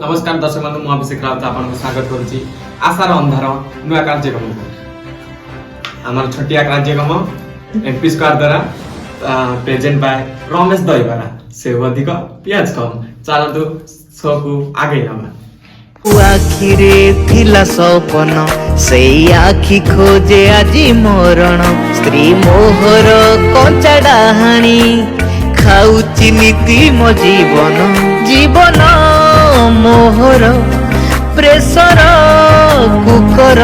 नमस्कार दर्शक बंधु मु अभिषेक राउत आपन स्वागत करूची आशार अंधार नुआ कार्यक्रम आमर छोटिया कार्यक्रम एमपी स्क्वायर द्वारा प्रेजेंट बाय रमेश दहीबरा से अधिक पियाज कम चलतु शो को आगे नवा आखिरे थिला सपन सेई आखि खोजे आजी मरण स्त्री मोहर कंचा डाहाणी खाउची नीति मो जीवन जीवन मोहर प्रेसर कुकर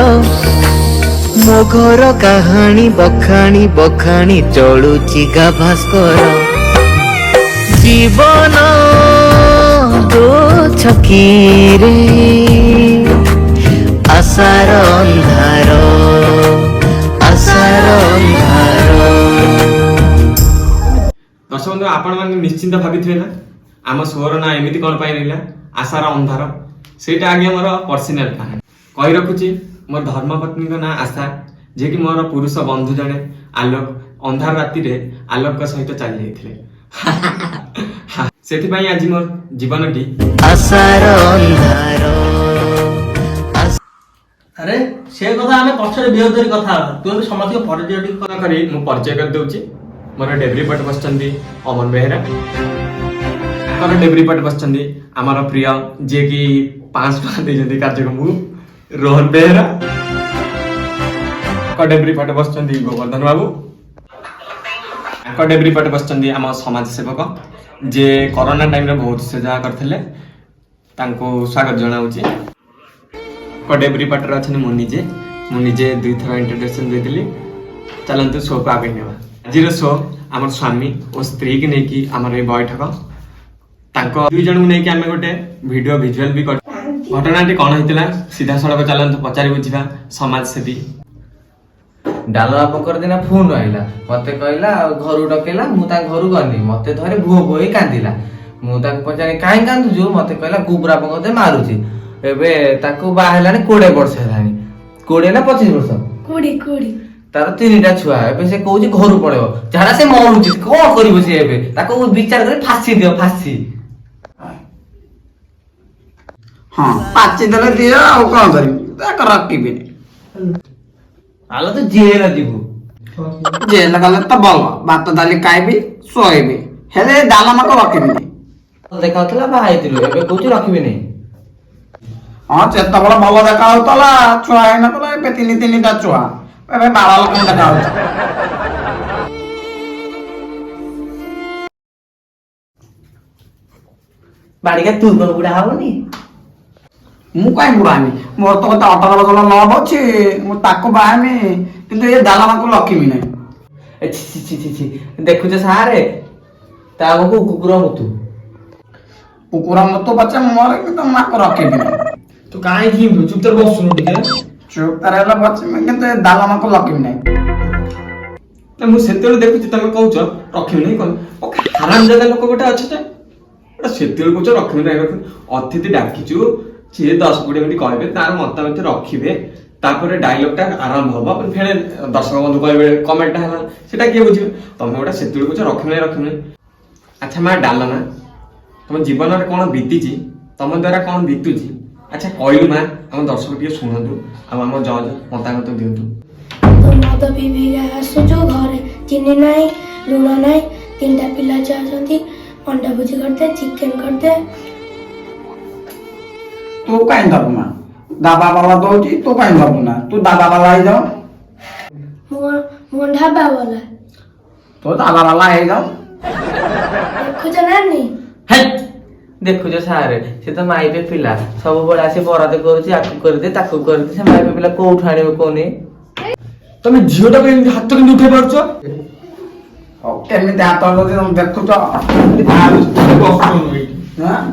मो घर कहानी बखाणी बखाणी चलुची गाभास्कर जीवन दो छकीरे आशार अंधार आशार अंधार। दर्शक बंधु आपण माने निश्चिंत भाबिथिबे ना आम सोर ना एमिति कोन पाइ रहिला आशार अंधार सेटा आगे मोर पर्सनल कहानी कहि रखुची मोर धर्मपत्नी को ना आशा जे कि मोर पुरुष बंधु जने आलोक अंधार राति रे आलोक का सहित चली जाइथिले सेति पई आज मोर जीवनटी आशार अंधार। अरे से कथा आमे पछरे बियोधरी कथा तू समस्त परिचय कथा करी मु परिचय कर देउची मोर डेब्री पट बसचंदी अमन बेहरा मोर डेब्री पट बसचंदी हमारा प्रिय जे कि 5 टका देजंदी कार्यक्रम रोहन बेहरा कडेब्री पट बसचंदी गोवर्धन बाबू कडेब्री पट बसचंदी आम समाज सेवक जे कोरोना टाइम रे बहुत सेवा करथिले तांको स्वागत जणाउची कडेब्री पट रे अछन मु निजे दुई थरा इंट्रोडक्शन देतिली चलंतु शो को आगे नेवा आजिर शो हमर स्वामी और स्त्री की नेकी हमर ए बैठक तांको दुई जण नेकी आमे गोटे वीडियो विजुअल भी कर घटनाटी कौन होइतिला सीधा सड़क चलंतु पचारि बुझिबा समाज सेवी डालमा पकर दिना फोन आइला मते कहला घर डकेला मु ता घर गनी मते धरे भो भोई कांदिला मु ता पचारे काई कांदु जो मते कहला गुबरा पकते मारुची एबे ताको बाहेलाने 20 वर्ष हेलानी 20 ना 25 वर्ष 20 तार तीनटा छुआ एबे से कहूची घर पळेबो झाडा से मरुची कोन करिवो से एबे ताको विचार करे फांसी दियो फांसी हाँ पाची देले दियो आ कोन करी ताक रखिबे आलो तो जेल दिबो जेल गले तो बोल भात डाली खाइबी सोइबी हेले डालमा को रखिबी देखाउतला बाहाइतिलो एबे कहूची रखिबे नै हाँ चेता बड़ा भल देखा होतला छुआ हैन तला एबे तीन तीनटा छुआ एबे बारा लोक देखा होत बाड़ीका तू को बुढ़ा होनी मु काई बुरानी मोर तो कता 18 वर्ष लव अछि मु ताको बाहामी किंतु ये डालमा को रखिबी नै ए छि छि छि छि देखु जे सारे ताको कुकुर मुतु कुकुरा मतो बच्चा मोर किंतु मा को रखिबी नै तू काहे की चुप तर बस सुनु टिके चुप करला बच्चा मैं किंतु ये डालमा को रखिबी नै त मु सेतेल देखुची तमे कहउछ रखिउ नै कोन ओ हराम जगह लोक गोटे अछि जे ओटा सेतेल कहउछ रखिउ नै अतिथि डाकिचु से 10-20 मिनिट कहबे तार मतामत रखिबे तापर डायलॉग टा आरंभ होबा पर फेने दर्शक बंधु कहबे कमेंट हला सेटा के बुझिबे तमे ओटा सेतेल कहउछ रखिउ नै अच्छा मा डालना तुम जीवन में कौन बीतीची तुम द्वारा कौन बीतुची अच्छा कहलु ना हम दर्शक टिके सुनंतु आ हम जज मतामत दियंतु तो मद पी आसुचु घरे चीनी नाई लुण नाई 3टा पिला चाहती अंडा भुजी करते चिकन करते तू काई दबु ना दाबा वाला दोची तू काई दबु ना तू दाबा वाला ही जाओ मो ढाबा वाला तो दाबा वाला ही जाओ देखो जनानी हट देखु जे सारे से तो माई पे पिला सब बड़ा से बराद करूची आकु कर दे ताकु कर दे से माई पे पिला को उठाणे कोनी तमे झियोटा पे हाथ तो उठे परछ ओ केमिते हाथ लगे तुम देखु तो हां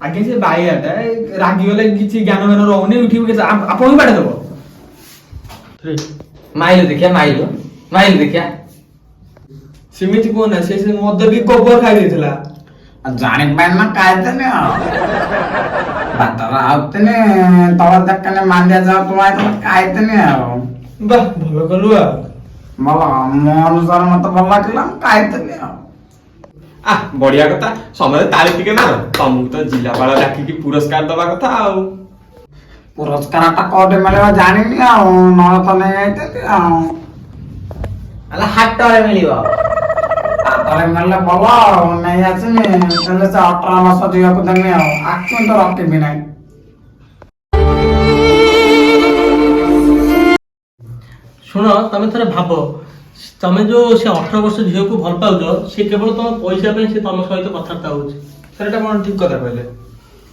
आगे से बाई आटा रागी गले किछि ज्ञान मेन रहने उठी के आपन बाडे देबो माइलो देखिया सिमिति कोन से मद भी गोबर खाइ देथिला जाने पाइन ना कायते ने बातरा आउते ने तवा दक्कने मांडिया जाओ तुम्हारे तो कायते ने वाह भलो कलुआ मला मन सर मत भला किला कायते ने ବଢିଆ କଥା ସମୟରେ ତାଳି ଟିକେ ମାର ତମକୁ ତ ଜିଲ୍ଲାପାଳ ଡାକିକି ପୁରସ୍କାର ଦବା କଥା ଆଉ ପୁରସ୍କାର ଟା କୋଉଠି ମିଳିବ ଜାଣିନି ଆଉ ନହେଲେ ତ ନେଇ ଯାଇଥିଲି ଆଉ ଆଲା ହାଟରେ ମିଳିବ। ହାଟରେ ମିଳିଲେ ଭଲ ଆଉ ନେଇ ଆସିନି ହେଲେ ସେ 18 ମାସ ଝିଅକୁ ଦେମି ଆଉ ଆଖି ତ ରଖିବି ନାହିଁ। ଶୁଣ ତମେ ଥରେ ଭାବ ତମେ ଯୋଉ ସେ 18 ବର୍ଷ ଝିଅକୁ ଭଲ ପାଉଛ ସେ କେବଳ ତମ ପଇସା ପାଇଁ ସେ ତମ ସହିତ କଥାବାର୍ତ୍ତା ହଉଛି। ସେଟା କଣ ଠିକ କଥା କହିଲେ?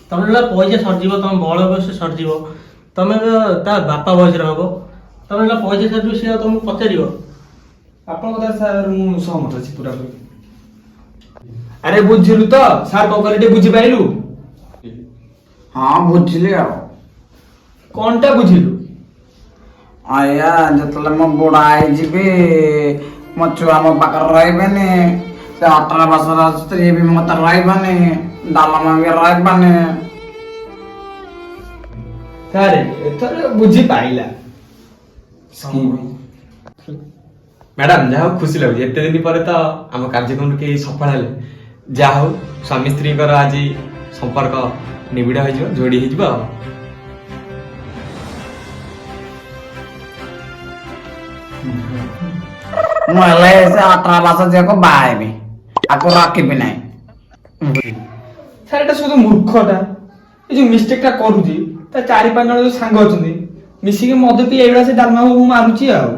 ତମେ ଯେତେବେଳେ ପଇସା ସରିଯିବ ତମ ବଳ ବୟସ ସରିଯିବ ତମେ ତା ବାପା ବୟସରେ ହବ ତମେ ଯେତେବେଳେ ପଇସା ସରିଯିବ ସେ ଆଉ ତମକୁ ପଚାରିବ। ଆପଣଙ୍କ କଥା ସାର୍ ମୁଁ ସହମତ ଅଛି ପୁରାପୁରି। ଆରେ ବୁଝିଲୁ ତ ସାର୍ କଣ କହିଲେ ଟିକେ ବୁଝିପାରିଲୁ? ହଁ ବୁଝିଲି ଆଉ କଣଟା ବୁଝିଲୁ? ଆଜ୍ଞା ଯେତେବେଳେ ମୁଁ ବୁଢା ହେଇଯିବି ମୋ ଛୁଆ ମୋ ପାଖରେ ରହିବେନି ସେ 18 ବର୍ଷର ସ୍ତ୍ରୀ ବି ମୋ ମତେ ରହିବନି ଡାଲମା ବି ରହିବନି। ସାର୍ ଏଥର ବୁଝି ପାଇଲା। ମ୍ୟାଡାମ ଯାହା ହଉ ଖୁସି ଲାଗୁଛି ଏତେ ଦିନ ପରେ ତ ଆମ କାର୍ଯ୍ୟକ୍ରମ କେହି ସଫଳ ହେଲେ ଯାହା ହଉ ସ୍ୱାମୀ ସ୍ତ୍ରୀଙ୍କର ଆଜି ସମ୍ପର୍କ ନିବିଡ଼ ହେଇଯିବ ଯୋଡି ହେଇଯିବ ଆଉ ମୁଁ ହେଲେ ସେ 18 ବର୍ଷ ଝିଅକୁ ବାହା ହେବି ଆକୁ ରଖିବି ନାହିଁ। ସାର୍ ଏଟା শুধু ମୂର୍ଖଟା ଏ ଯୋଉ ମିଷ୍ଟେକ୍ ଟା କରୁଛି ତା 4-5 ଜଣ ଯୋଉ ସାଙ୍ଗ ଅଛନ୍ତି ମିଶିକି ମଦ ପିଇ ଏଇଭଳିଆ ସେ ଡାଲମା ମାରୁଛି ଆଉ।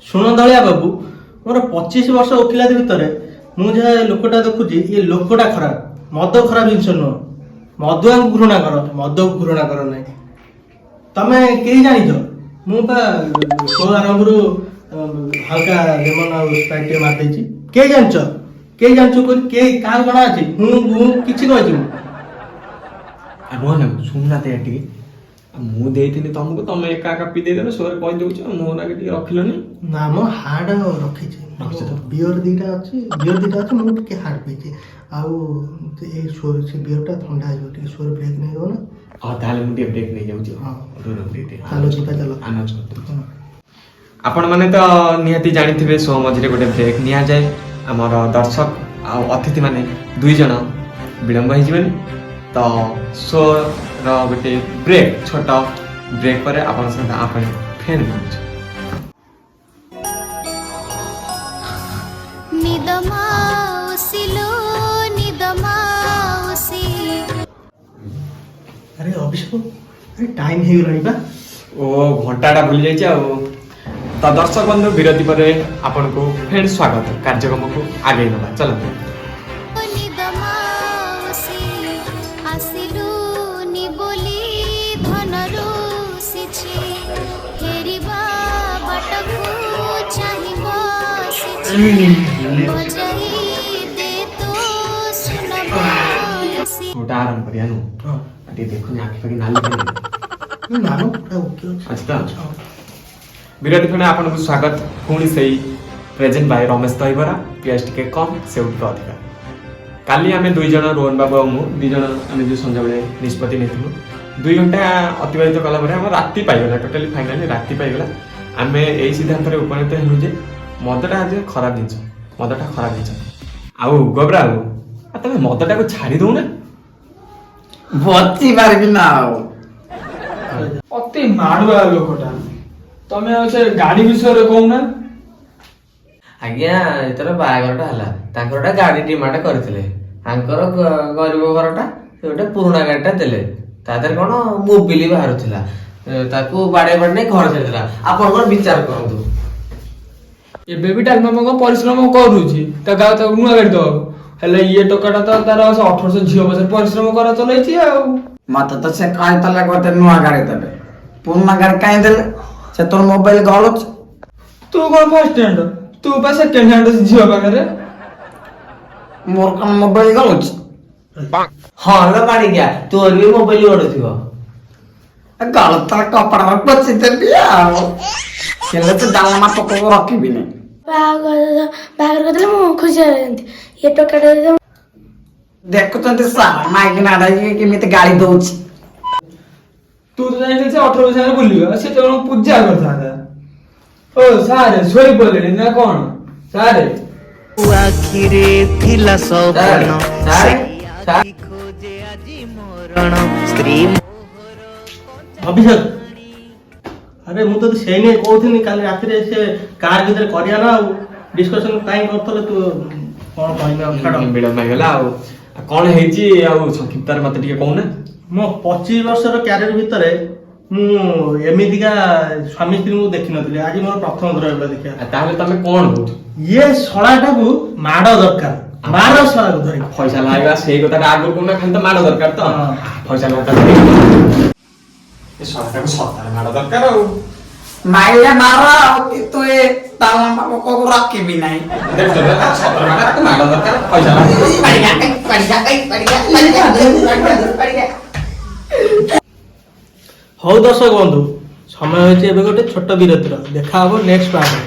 ଶୁଣ ଦଳିଆ ବାବୁ ମୋର 25 ବର୍ଷ ଓକିଲାତି ଭିତରେ ମୁଁ ଯାହା ଲୋକଟା ଦେଖୁଛି ଏ ଲୋକଟା ଖରାପ ମଦ ଖରାପ ଜିନିଷ ନୁହଁ। ମଦୁଆଙ୍କୁ ଘୃଣା କର ମଦକୁ ଘୃଣା କର ନାହିଁ। ତମେ କେହି ଜାଣିଛ ମୁଁ ପା ଶୋ ଆରମ୍ଭରୁ ହାଲକା ଲେମନ ଆଉ ସ୍ପ୍ରାଇଟ୍ ଟିକେ ମାରିଦେଇଛି। କେହି ଜାଣିଛ କେହି କାହାକୁ ଜଣା ଅଛି ମୁଁ କିଛି କହିଛି ମୁଁ ନୁହଁ ନା ଶୁଣୁନାହାନ୍ତି ଟିକେ ମୁଁ ଦେଇଥିଲି ତମକୁ ତମେ ଏକା ଏକା ପିଇ ଦେଇଦେଲ ସୋରେ କହିଦଉଛି ଆଉ ମୋ ନାକେ ଟିକେ ରଖିଲନି। ନା ମୋ ହାର୍ଡ ରଖିଛି ବିୟର ଦିଟା ଅଛି ମୁଁ ଟିକେ ହାର୍ଡ ପିଇଛି ଆଉ ଏଇ ସେ ବିୟରଟା ଥଣ୍ଡା ହେଇଯିବ ଟିକେ ସୋରେ ବ୍ରେକ୍ ନେଇଯିବ ନା। ହଁ ତାହେଲେ ମୁଁ ଟିକେ ବ୍ରେକ୍ ନେଇଯାଉଛି ଚାଲ ଯିବା ଚାଲ। ଆପଣମାନେ ତ ନିହାତି ଜାଣିଥିବେ ଶୋ ମଝିରେ ଗୋଟେ ବ୍ରେକ୍ ନିଆଯାଏ ଆମର ଦର୍ଶକ ଆଉ ଅତିଥି ମାନେ 2 ଜଣ ବିଳମ୍ବ ହେଇଯିବେନି ତ ଶୋର ଗୋଟେ ବ୍ରେକ୍ ଛୋଟ ବ୍ରେକ୍ ପରେ ଆପଣଙ୍କ ସହିତ ଆପଣ ଫେର ମିଳୁଛି। ଆରେ ଅଭିଷେକ ଆରେ ଟାଇମ୍ ହେଇଗଲାଣି ବା। ଓ ଘଣ୍ଟାଟା ଭୁଲି ଯାଇଛି ଆଉ ତ ଦର୍ଶକ ବନ୍ଧୁ ବିରତି ପରେ ଆପଣଙ୍କୁ ଫେର ସ୍ୱାଗତ କାର୍ଯ୍ୟକ୍ରମକୁ ଆଗେଇ ନେବା ଚାଲନ୍ତୁ। ଗୋଟା ଆରମ୍ଭ କରିବା ନୁ ଟିକେ ଦେଖୁନି ଆଖି ପାଖି ନାଲି ଆଚ୍ଛା ବିରତି ଖଣ୍ଡେ ଆପଣଙ୍କୁ ସ୍ୱାଗତ ପୁଣି ସେଇ ପ୍ରେଜେଣ୍ଟ ବାଇ ରମେଶ ଦହିବରା ପିଆଜ ଟିକେ କମ୍ ସେଉ ଟିକେ ଅଧିକା। କାଲି ଆମେ 2 ଜଣ ରୋହନ ବାବୁ ଆଉ ମୁଁ 2 ଜଣ ଆମେ ଯେଉଁ ସନ୍ଧ୍ୟାବେଳେ ନିଷ୍ପତ୍ତି ନେଇଥିଲୁ 2 ଘଣ୍ଟା ଅତିବାହିତ କଲା ପରେ ଆମର ରାତି ପାଇଗଲା ଟୋଟାଲି ଫାଇନାଲି ରାତି ପାଇଗଲା ଆମେ ଏଇ ସିଦ୍ଧାନ୍ତରେ ଉପନୀତ ହେଲୁ ଯେ ମଦଟା ଆଜି ଖରାପ ଜିନିଷ ଆଉ ଗୋବରା ଆଉ ତମେ ମଦଟାକୁ ଛାଡ଼ି ଦଉନା। ବଞ୍ଚି ପାରିବି ନା ଆଉ ଅତି ମାଡୁଆ ଲୋକଟା। ତମେ ଆଉ ସେ ଗାଡି ବିଷୟରେ କହୁନା। ଆଜ୍ଞା ଏଥର ବାହାଘରଟା ହେଲା ତାଙ୍କର ଗୋଟେ ଗାଡି ଡିମାଣ୍ଡ କରିଥିଲେ ତାଙ୍କର ଗରିବ ଘରଟା ସେ ଗୋଟେ ପୁରୁଣା ଗାଡିଟା ଦେଲେ ତା ଦେହରେ କଣ ମୋବିଲି ବାହାରୁଥିଲା ତାକୁ ବାଡେଇ ନେଇ ଘର ଛାଡ଼ିଥିଲା। ଆପଣଙ୍କର ବିଚାର କରନ୍ତୁ। ଏବେ ବି ଡାଲମା କଣ ପରିଶ୍ରମ କରୁଛି ତାକୁ ନୂଆ ଗାଡି ଦବାକୁ ହେଲେ ଇଏ ଟୋକାଟା ତ ତାର 1800 ଝିଅ ବছର ପରିଶ୍ରମ କରା ଚଲେଇଛି ଆଉ। ମତେ ତ ସେ କହିଥିଲେ ଗୋଟେ ନୂଆ ଗାଡି ଦେବେ ପୁରୁଣା ଗାଡି କାହିଁ ଦେଲେ ସେ ତୋର ମୋବାଇଲ ଗଳୁଛି। ତୁ କଣ ଫାର୍ଷ୍ଟ ହ୍ୟାଣ୍ଡ ତୁ ପା ସେକେଣ୍ଡ ହ୍ୟାଣ୍ଡ ଝିଅ ପାଖରେ ମୋର କଣ ମୋବାଇଲ ଗଳୁଛି? ହଁ ଲୋ ମାଣିକିଆ ତୋର ବି ମୋବାଇଲ ଗଡୁଥିବ। ଗଳୁଥିଲା କପଡାରେ ପୋଛି ଦେବି ଆଉ ହେଲେ ତ ଡାଲମା ପୋକକୁ ରଖିବିନି। ବାହାଘର କରିଦେଲେ ମୁଁ ଖୁସି ହେଇଯାନ୍ତି ଏ ଟୋକାଟା ଦେଖୁଛନ୍ତି ସାର୍ ମାଇକି ନାଡା କେମିତି ଗାଳି ଦଉଛି। ତୁ ତ ଜାଣିଥିଲି ସେ 18 ବର୍ଷ ବୁଲିବ ସେ ତ ପୂଜା କରିଥାନ୍ତା। ଓ ସାରେ ଶୋଇ ପଡ଼ିଲେଣି ନା କଣ ସାରେ? ଆଖିରେ ଥିଲା ସପନ ସାର୍, ସାର୍। ଖୋଜେ ଆଜି ମରଣ ସ୍ତ୍ରୀ ଅଭିଷେକ ଆରେ ମୁଁ ତତେ ସେଇ ନେଇ କହୁଥିଲି କାଲି ରାତିରେ ସେ କାର୍ ଭିତରେ କରିବା ନା ଆଉ ଡିସ୍କସନ କାହିଁ କରୁଥିଲେ ତୁ କଣ କହିବି ଆଉ ଛାଡ଼। ବିଳମ୍ବ ହେଇଗଲା ଆଉ କଣ ହେଇଛି ଆଉ ସଂକ୍ଷିପ୍ତରେ ମତେ ଟିକେ କହୁନା। ମୋ 25 ବର୍ଷର କ୍ୟାରିୟର ଭିତରେ ମୁଁ ଏମିତିକା ସ୍ୱାମୀ ସ୍ତ୍ରୀଙ୍କୁ ଦେଖିନଥିଲି ଆଜି ମୋର ପ୍ରଥମ ଥର ହେଲା ଦେଖିବା। ତାହେଲେ ତମେ କଣ କହୁଛ? ଇଏ ଶଳାଟାକୁ ମାଡ଼ ଦରକାର ମାର ଶଳାକୁ ଧରି ଫଇସାଲା ଆଇବା ସେଇ କଥାଟା ଆଗରୁ କହୁନା ଖାଲି ତ ମାଡ଼ ଦରକାର ତ ହଁ। ଫଇସାଲା ଏ ଶଳାଟାକୁ ସତରେ ମାଡ଼ ଦରକାର ଆଉ ମାଇଲେ ମାର ଆଉ କିନ୍ତୁ ଏ ଡାଲମା ପୋକକୁ ରଖିବି ନାହିଁ। ଦେଖୁଛ ନା, ସତରେ ମାଡ଼ ଦରକାର ଫଇସାଲା ହଉ ଦର୍ଶକ ବନ୍ଧୁ ସମୟ ହେଉଛି ଏବେ ଗୋଟେ ଛୋଟ ବିରତିର ଦେଖା ହବ ନେକ୍ସଟ ପାର୍ଟରେ।